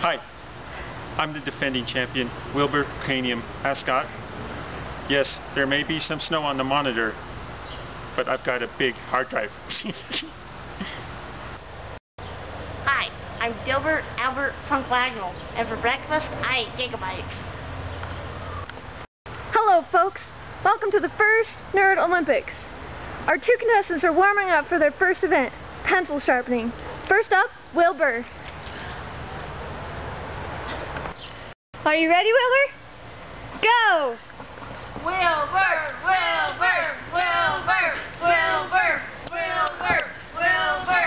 Hi, I'm the defending champion, Wilbur Cranium Ascot. Yes, there may be some snow on the monitor, but I've got a big hard drive. Hi, I'm Dilbert Albert Funk Wagnall, and for breakfast, I ate gigabytes. Hello folks, welcome to the first Nerd Olympics. Our two contestants are warming up for their first event, pencil sharpening. First up, Wilbur. Are you ready, Wilbur? Go! Wilbur, Wilbur, Wilbur, Wilbur, Wilbur, Wilbur.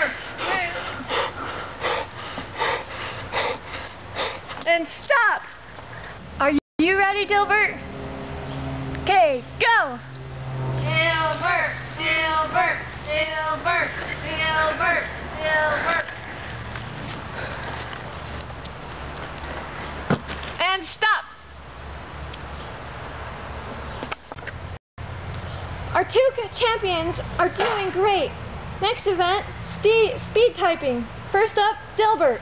And stop! Are you ready, Dilbert? Okay, go! Dilbert, Dilbert, Dilbert, Dilbert, Dilbert. And stop! Our two champions are doing great. Next event, speed typing. First up, Dilbert.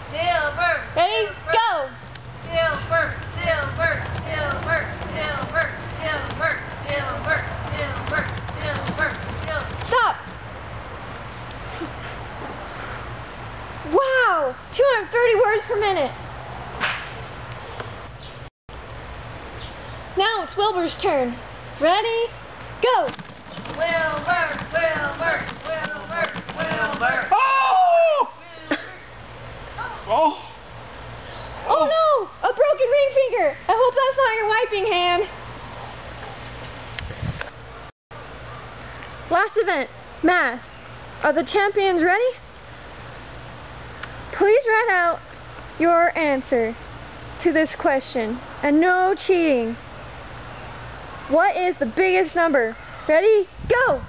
Dilbert. Ready? Go! Dilbert, Dilbert, Dilbert, Dilbert, Dilbert, Dilbert, Dilbert, Dilbert, Dilbert. Stop! Wow! 230 words per minute. Now it's Wilbur's turn. Ready? Go! Wilbur, Wilbur, Wilbur, Wilbur. Oh! Oh! Oh no! A broken ring finger! I hope that's not your wiping hand. Last event, math. Are the champions ready? Please write out your answer to this question. And no cheating. What is the biggest number? Ready? Go!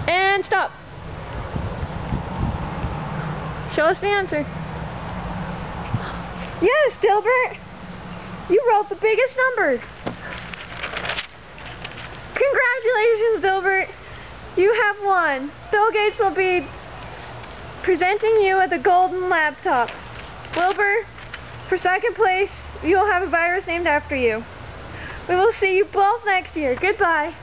And stop. Show us the answer. Yes, Dilbert. You wrote the biggest number. Congratulations, Dilbert. You have won. Bill Gates will be presenting you with a golden laptop. Wilbur, for second place, you'll have a virus named after you. We will see you both next year. Goodbye.